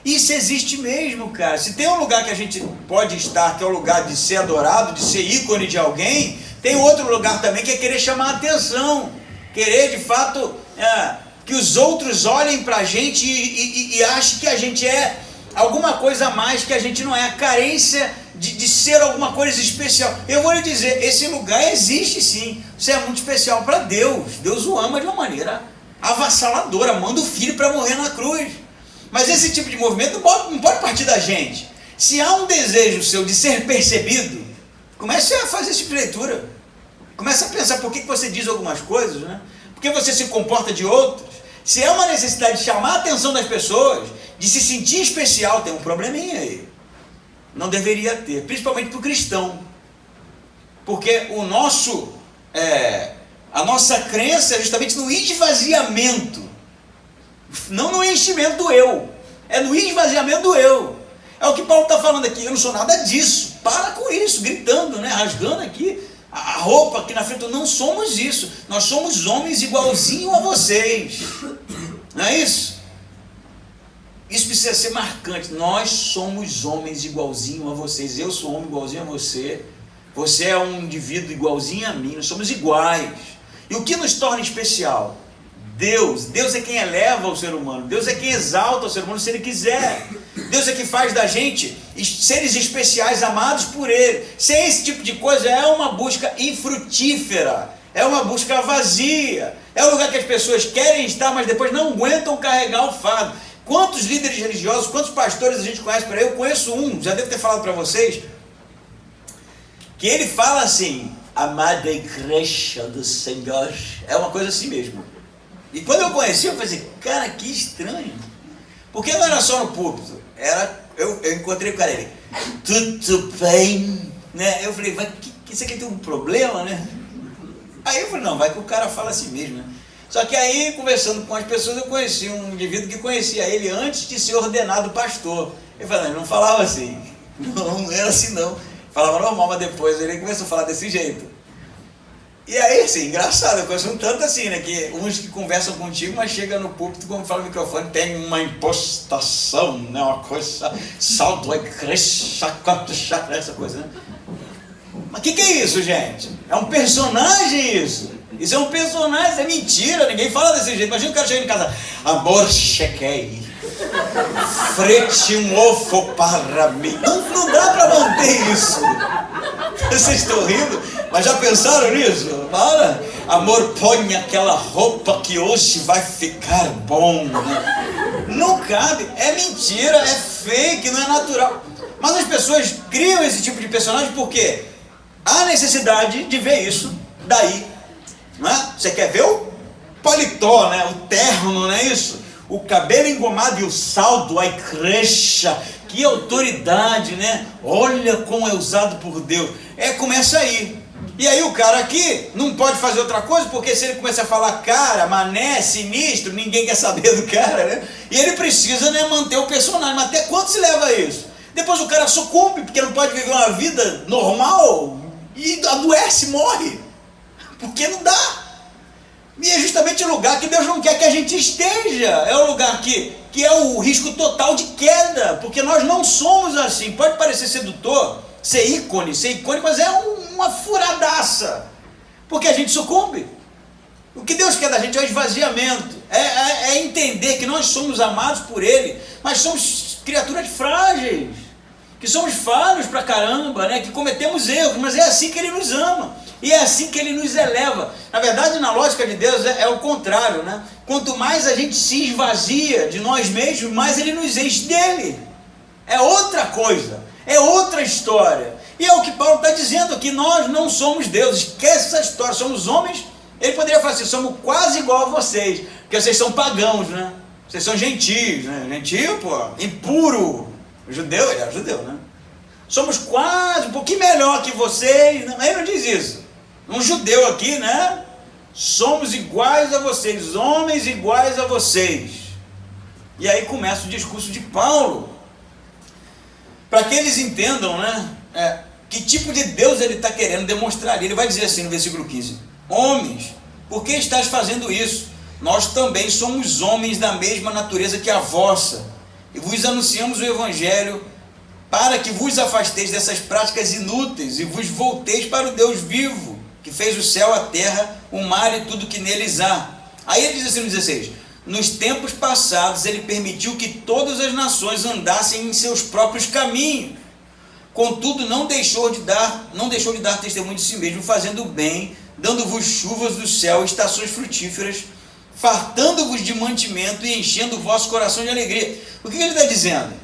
Isso existe mesmo, cara. Se tem um lugar que a gente pode estar, que é o lugar de ser adorado, de ser ícone de alguém, tem outro lugar também que é querer chamar a atenção, querer de fato que os outros olhem pra gente e achem que a gente é alguma coisa a mais que a gente não é, a carência de ser alguma coisa especial. Eu vou lhe dizer, esse lugar existe sim, você é muito especial para Deus, Deus o ama de uma maneira avassaladora, manda o filho para morrer na cruz. Mas esse tipo de movimento não pode partir da gente. Se há um desejo seu de ser percebido, comece a fazer esse tipo de leitura. Comece a pensar por que você diz algumas coisas, né? Por que você se comporta de outras. Se é uma necessidade de chamar a atenção das pessoas, de se sentir especial, tem um probleminha aí. Não deveria ter, principalmente para o cristão. Porque a nossa crença é justamente no esvaziamento. Não no enchimento do eu, é no esvaziamento do eu. É o que Paulo está falando aqui, eu não sou nada disso. Para com isso, gritando, né? Rasgando aqui a roupa aqui na frente. Não somos isso, nós somos homens igualzinho a vocês. Não é isso? Isso precisa ser marcante. Nós somos homens igualzinho a vocês. Eu sou homem igualzinho a você. Você é um indivíduo igualzinho a mim. Nós somos iguais. E o que nos torna especial? Deus é quem eleva o ser humano. Deus é quem exalta o ser humano se Ele quiser. Deus é que faz da gente seres especiais, amados por Ele. Sem esse tipo de coisa é uma busca infrutífera. É uma busca vazia. É um lugar que as pessoas querem estar, mas depois não aguentam carregar o fardo. Quantos líderes religiosos, quantos pastores a gente conhece por aí? Eu conheço um, já devo ter falado para vocês, que ele fala assim, amada igreja do Senhor, é uma coisa assim mesmo. E quando eu conheci, eu falei, cara, que estranho, porque não era só no púlpito, eu encontrei com o cara, ele, tudo bem, né? Eu falei, que isso aqui tem um problema, né? Aí eu falei, não, vai que o cara fala assim mesmo, né? Só que aí, conversando com as pessoas, eu conheci um indivíduo que conhecia ele antes de ser ordenado pastor. Ele falou, ele não falava assim, não era assim não, falava normal, mas depois ele começou a falar desse jeito. E aí, assim, engraçado, eu conheço um tanto assim, né, que uns que conversam contigo, mas chega no púlpito, quando fala no microfone, tem uma impostação, né, uma coisa, salto, essa coisa, né? Mas o que é isso, gente? É um personagem isso. Isso é um personagem, é mentira, ninguém fala desse jeito. Imagina o cara chegando em casa, amor, chequei, frete um ovo para mim. Não dá para manter isso. Vocês estão rindo, mas já pensaram nisso? Para, amor, põe aquela roupa que hoje vai ficar bom. Não cabe, é mentira, é fake, não é natural. Mas as pessoas criam esse tipo de personagem porque há necessidade de ver isso daí. Não é? Você quer ver o paletó, né? O terno, não é isso? O cabelo engomado e o salto, a igreja, que autoridade, né? Olha como é usado por Deus. Começa aí. E aí o cara aqui não pode fazer outra coisa, porque se ele começar a falar cara, mané, sinistro, ninguém quer saber do cara, né? E ele precisa, né, manter o personagem. Mas até quanto se leva a isso? Depois o cara sucumbe, porque não pode viver uma vida normal e adoece, morre. Porque não dá. E é justamente o lugar que Deus não quer que a gente esteja. É o lugar que é o risco total de queda. Porque nós não somos assim. Pode parecer sedutor, ser ícone, mas é uma furadaça. Porque a gente sucumbe. O que Deus quer da gente é o esvaziamento. é entender que nós somos amados por Ele, mas somos criaturas frágeis, que somos falhos pra caramba, né? Que cometemos erros, mas é assim que Ele nos ama, e é assim que Ele nos eleva. Na verdade, na lógica de Deus é o contrário, né? Quanto mais a gente se esvazia de nós mesmos, mais Ele nos enche dele. É outra coisa, é outra história. E é o que Paulo está dizendo aqui: nós não somos Deus, esquece essa história, somos homens. Ele poderia falar assim: somos quase igual a vocês, porque vocês são pagãos, né? Vocês são gentios, né? Gentio, pô, impuro. Judeu, ele é judeu, né? Somos quase um pouquinho melhor que vocês. Ele não diz isso. Um judeu aqui, né? Somos iguais a vocês, homens iguais a vocês. E aí começa o discurso de Paulo, para que eles entendam, né? Que tipo de Deus ele está querendo demonstrar ali. Ele vai dizer assim no versículo 15: homens, por que estás fazendo isso? Nós também somos homens da mesma natureza que a vossa, e vos anunciamos o Evangelho, para que vos afasteis dessas práticas inúteis, e vos volteis para o Deus vivo, que fez o céu, a terra, o mar e tudo que neles há. Aí ele diz assim no 16: nos tempos passados ele permitiu que todas as nações andassem em seus próprios caminhos. Contudo, não deixou de dar testemunho de si mesmo, fazendo bem, dando-vos chuvas do céu, estações frutíferas, fartando-vos de mantimento e enchendo o vosso coração de alegria. O que ele está dizendo?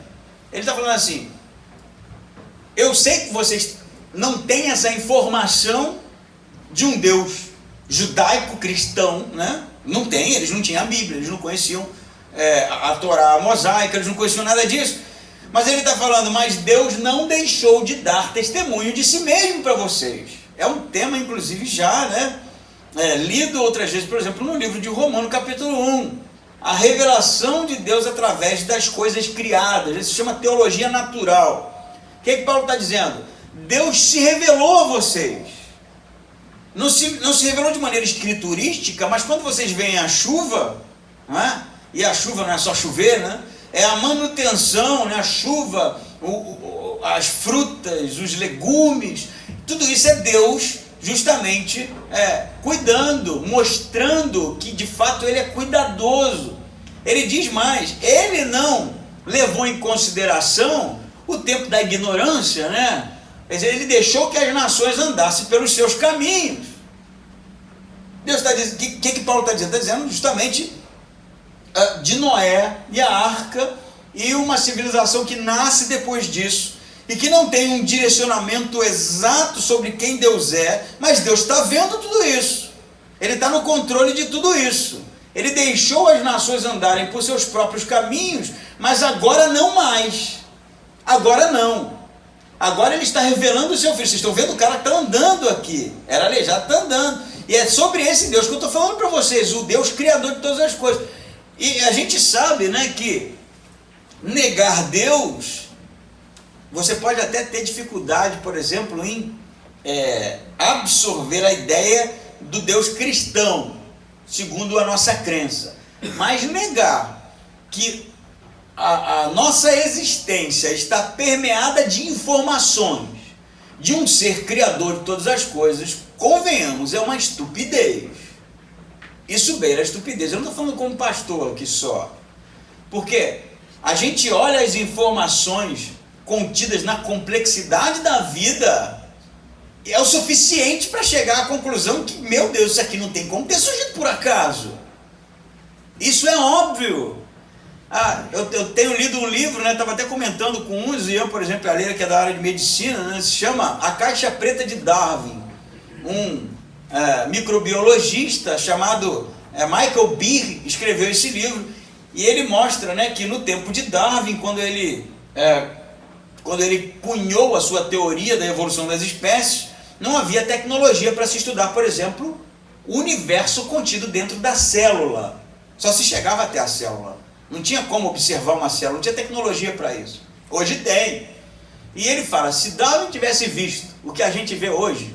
Ele está falando assim: eu sei que vocês não têm essa informação de um Deus judaico-cristão, né? Não tem, eles não tinham a Bíblia, eles não conheciam a Torá mosaica, eles não conheciam nada disso. Mas ele está falando: mas Deus não deixou de dar testemunho de si mesmo para vocês. É um tema, inclusive, já, né? Lido outras vezes, por exemplo, no livro de Romanos, capítulo 1. A revelação de Deus através das coisas criadas. Isso se chama teologia natural. O que Paulo está dizendo? Deus se revelou a vocês. Não se revelou de maneira escriturística, mas quando vocês veem a chuva, né? E a chuva não é só chover, né? É a manutenção, né? A chuva, as frutas, os legumes, tudo isso é Deus justamente cuidando, mostrando que de fato Ele é cuidadoso. Ele diz mais: Ele não levou em consideração o tempo da ignorância, né? Quer dizer, Ele deixou que as nações andassem pelos seus caminhos. Deus está dizendo, o que Paulo está dizendo? Está dizendo justamente de Noé e a arca, e uma civilização que nasce depois disso, e que não tem um direcionamento exato sobre quem Deus é, mas Deus está vendo tudo isso, Ele está no controle de tudo isso. Ele deixou as nações andarem por seus próprios caminhos, mas agora não mais, agora não. Agora Ele está revelando o seu Filho. Vocês estão vendo, o cara está andando aqui, era aleijado, está andando, e é sobre esse Deus que eu estou falando para vocês, o Deus criador de todas as coisas. E a gente sabe, né, que negar Deus, você pode até ter dificuldade, por exemplo, em absorver a ideia do Deus cristão, segundo a nossa crença. Mas negar que a nossa existência está permeada de informações de um ser criador de todas as coisas, convenhamos, é uma estupidez. Isso beira a estupidez. Eu não estou falando como pastor aqui só, porque a gente olha as informações contidas na complexidade da vida, é o suficiente para chegar à conclusão que, meu Deus, isso aqui não tem como ter surgido por acaso. Isso é óbvio. Eu tenho lido um livro, né? Estava até comentando com uns, e eu, por exemplo, a Leila, que é da área de medicina, né? Se chama A Caixa Preta de Darwin. Microbiologista chamado Michael Behe escreveu esse livro, e ele mostra, né, que no tempo de Darwin, quando ele cunhou a sua teoria da evolução das espécies, não havia tecnologia para se estudar, por exemplo, o universo contido dentro da célula. Só se chegava até a célula. Não tinha como observar uma célula, não tinha tecnologia para isso. Hoje tem. E ele fala, se Darwin tivesse visto o que a gente vê hoje,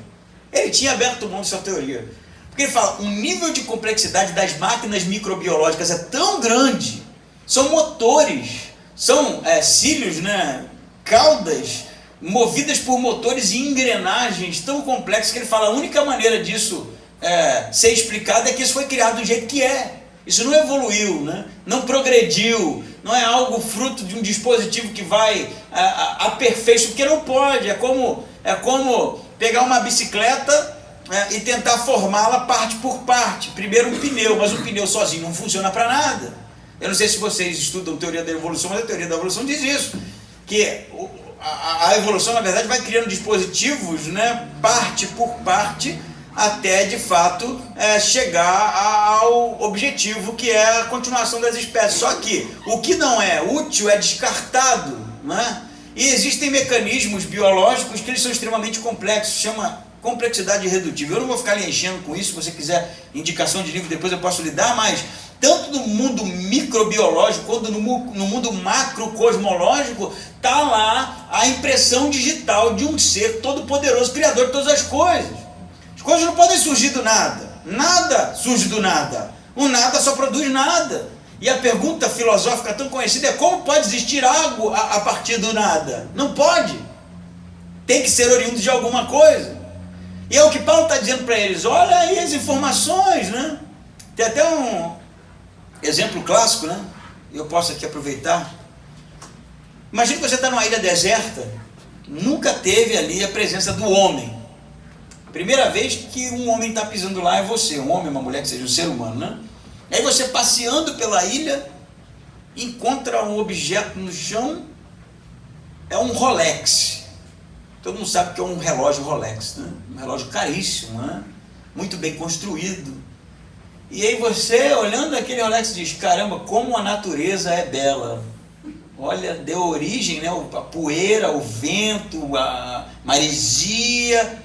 ele tinha aberto mão de sua teoria. Porque ele fala, o nível de complexidade das máquinas microbiológicas é tão grande, são motores, são cílios, né, caudas, movidas por motores e engrenagens tão complexas, que ele fala, a única maneira disso ser explicado é que isso foi criado do jeito que é. Isso não evoluiu, né? Não progrediu, não é algo fruto de um dispositivo que vai aperfeiçoar, porque não pode. É como pegar uma bicicleta e tentar formá-la parte por parte. Primeiro um pneu, mas um pneu sozinho não funciona para nada. Eu não sei se vocês estudam teoria da evolução, mas a teoria da evolução diz isso, que a evolução, na verdade, vai criando dispositivos, né, parte por parte, até de fato chegar ao objetivo, que é a continuação das espécies. Só que o que não é útil é descartado, né? E existem mecanismos biológicos que eles são extremamente complexos, chama complexidade redutível. Eu não vou ficar lhe enchendo com isso. Se você quiser indicação de livro depois eu posso lhe dar, mas tanto no mundo microbiológico quanto no mundo macrocosmológico está lá a impressão digital de um ser todo-poderoso, criador de todas as coisas. As coisas não podem surgir do nada. Nada surge do nada. O nada só produz nada. E a pergunta filosófica tão conhecida é: como pode existir algo a partir do nada? Não pode. Tem que ser oriundo de alguma coisa. E é o que Paulo está dizendo para eles: olha aí as informações, né? Tem até um exemplo clássico, né? Eu posso aqui aproveitar. Imagina que você está numa ilha deserta, nunca teve ali a presença do homem. Primeira vez que um homem está pisando lá é você, um homem, uma mulher, que seja um ser humano, né? Aí você passeando pela ilha, encontra um objeto no chão, é um Rolex. Todo mundo sabe que é um relógio Rolex, né? Um relógio caríssimo, né? Muito bem construído. E aí você, olhando aquele Rolex, diz: caramba, como a natureza é bela. Olha, deu origem, né? A poeira, o vento, a maresia.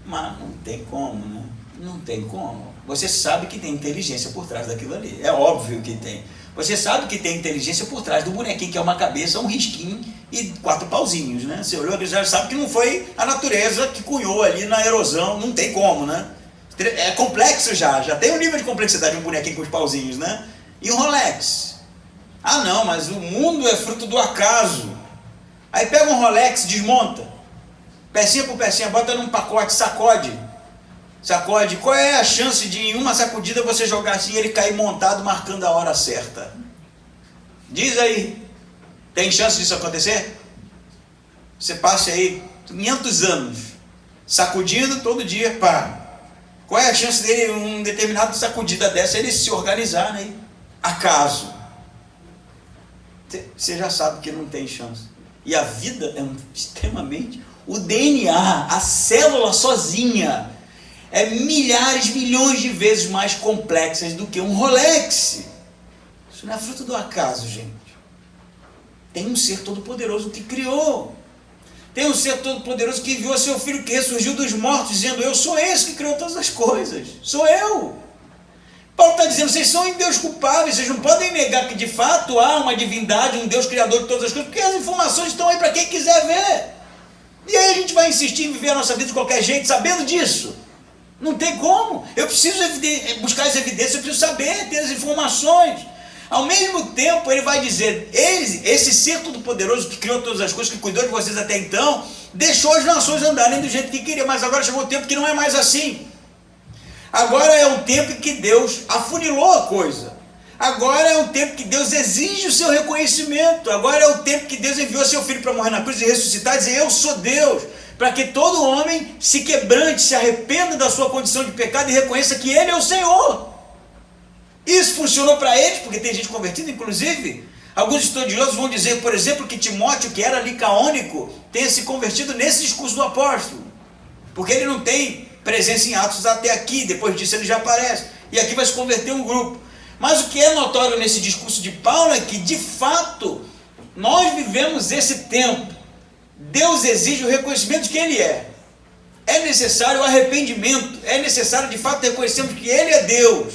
Mas não tem como, né? Não tem como. Você sabe que tem inteligência por trás daquilo ali. É óbvio que tem. Você sabe que tem inteligência por trás do bonequinho, que é uma cabeça, um risquinho e 4 pauzinhos, né? Você olhou, já sabe que não foi a natureza que cunhou ali na erosão. Não tem como, né? É complexo já tem um nível de complexidade, um bonequinho com os pauzinhos, né? E um Rolex. Ah não, mas o mundo é fruto do acaso. Aí pega um Rolex, desmonta, pecinha por pecinha, bota num pacote, sacode. Qual é a chance de em uma sacudida você jogar assim e ele cair montado marcando a hora certa? Diz aí, tem chance disso acontecer? Você passa aí 500 anos sacudindo todo dia, pá. Qual é a chance dele, um determinado sacudida dessa, ele se organizar, né? Acaso. Você já sabe que não tem chance. E a vida é extremamente... O DNA, a célula sozinha, é milhares, milhões de vezes mais complexas do que um Rolex. Isso não é fruto do acaso, gente. Tem um ser todo-poderoso que criou. Tem um ser todo-poderoso que enviou seu filho, que ressurgiu dos mortos, dizendo: eu sou esse que criou todas as coisas. Sou eu. Paulo está dizendo: vocês são indesculpáveis, vocês não podem negar que de fato há uma divindade, um Deus criador de todas as coisas, porque as informações estão aí para quem quiser ver. E aí a gente vai insistir em viver a nossa vida de qualquer jeito, sabendo disso? Não tem como. Eu preciso buscar as evidências, eu preciso saber, ter as informações. Ao mesmo tempo, ele vai dizer: esse ser todo-poderoso que criou todas as coisas, que cuidou de vocês até então, deixou as nações andarem do jeito que queria, mas agora chegou o tempo que não é mais assim. Agora é um tempo em que Deus afunilou a coisa. Agora é um tempo que Deus exige o seu reconhecimento. Agora é o tempo que Deus enviou seu filho para morrer na cruz e ressuscitar e dizer: eu sou Deus, para que todo homem se quebrante, se arrependa da sua condição de pecado e reconheça que Ele é o Senhor. Isso funcionou para eles, porque tem gente convertida, inclusive. Alguns estudiosos vão dizer, por exemplo, que Timóteo, que era licaônico, tenha se convertido nesse discurso do apóstolo, porque ele não tem presença em Atos até aqui. Depois disso ele já aparece, e aqui vai se converter um grupo. Mas o que é notório nesse discurso de Paulo é que, de fato, nós vivemos esse tempo. Deus exige o reconhecimento de quem Ele é. É necessário o arrependimento. É necessário, de fato, reconhecermos que Ele é Deus.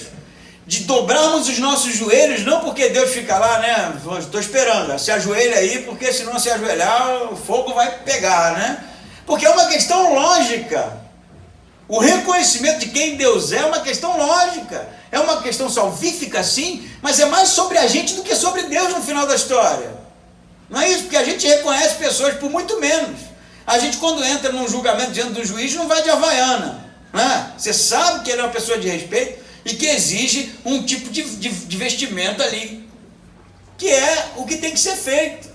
De dobrarmos os nossos joelhos, não porque Deus fica lá, né? Estou esperando, se ajoelha aí, porque se não se ajoelhar, o fogo vai pegar, né? Porque é uma questão lógica. O reconhecimento de quem Deus é uma questão lógica. É uma questão salvífica, sim, mas é mais sobre a gente do que sobre Deus no final da história. Não é isso? Porque a gente reconhece pessoas por muito menos. A gente, quando entra num julgamento diante do juiz, não vai de havaiana, né? Você sabe que ele é uma pessoa de respeito, e que exige um tipo de vestimenta ali, que é o que tem que ser feito.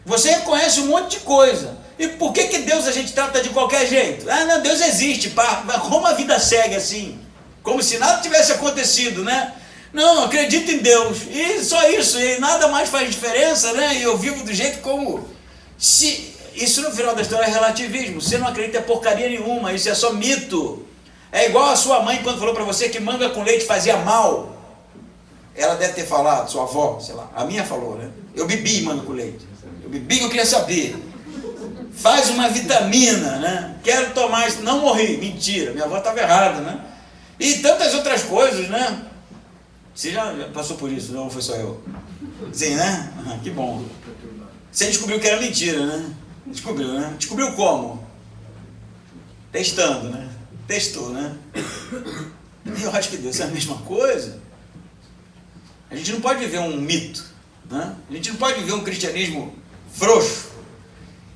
Você reconhece um monte de coisa. E por que Deus a gente trata de qualquer jeito? Ah, não, Deus existe, pá. Como a vida segue assim? Como se nada tivesse acontecido, né? Não, acredito em Deus. E só isso, e nada mais faz diferença, né? E eu vivo do jeito como... Isso no final da história é relativismo. Você não acredita em porcaria nenhuma, isso é só mito. É igual a sua mãe quando falou para você que manga com leite fazia mal. Ela deve ter falado, sua avó, sei lá. A minha falou, né? Eu bebi manga com leite. Eu bebi, eu queria saber. Faz uma vitamina, né? Quero tomar isso. Não morri. Mentira, minha avó estava errada, né? E tantas outras coisas, né? Você já passou por isso, não foi só eu? Sim, né? Que bom. Você descobriu que era mentira, né? Descobriu, né? Descobriu como? Testando, né? Testou, né? Eu acho que Deus é a mesma coisa. A gente não pode viver um mito, né? A gente não pode viver um cristianismo frouxo.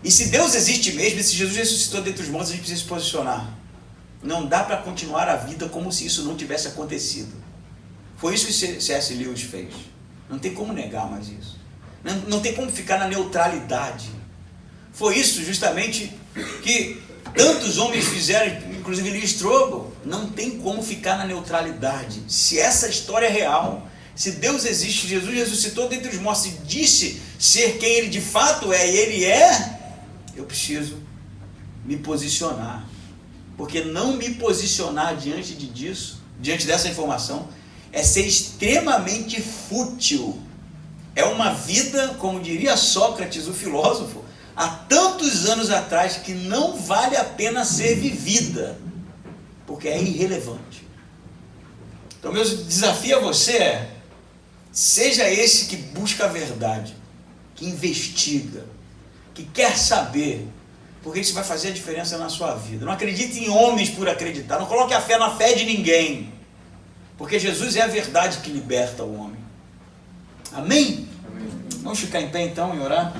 E se Deus existe mesmo, e se Jesus ressuscitou dentre os mortos, a gente precisa se posicionar. Não dá para continuar a vida como se isso não tivesse acontecido. Foi isso que C.S. Lewis fez. Não tem como negar mais isso. Não tem como ficar na neutralidade. Foi isso justamente que tantos homens fizeram, inclusive Lee Strobel. Não tem como ficar na neutralidade. Se essa história é real, se Deus existe, Jesus ressuscitou dentre os mortos e disse ser quem Ele de fato é, e Ele é, eu preciso me posicionar. Porque não me posicionar diante dessa informação, é ser extremamente fútil. É uma vida, como diria Sócrates, o filósofo, há tantos anos atrás, que não vale a pena ser vivida, porque é irrelevante. Então, meu desafio a você é: seja esse que busca a verdade, que investiga, que quer saber, porque isso vai fazer a diferença na sua vida. Não acredite em homens por acreditar, não coloque a fé na fé de ninguém, porque Jesus é a verdade que liberta o homem. Amém? Amém. Vamos ficar em pé então e orar?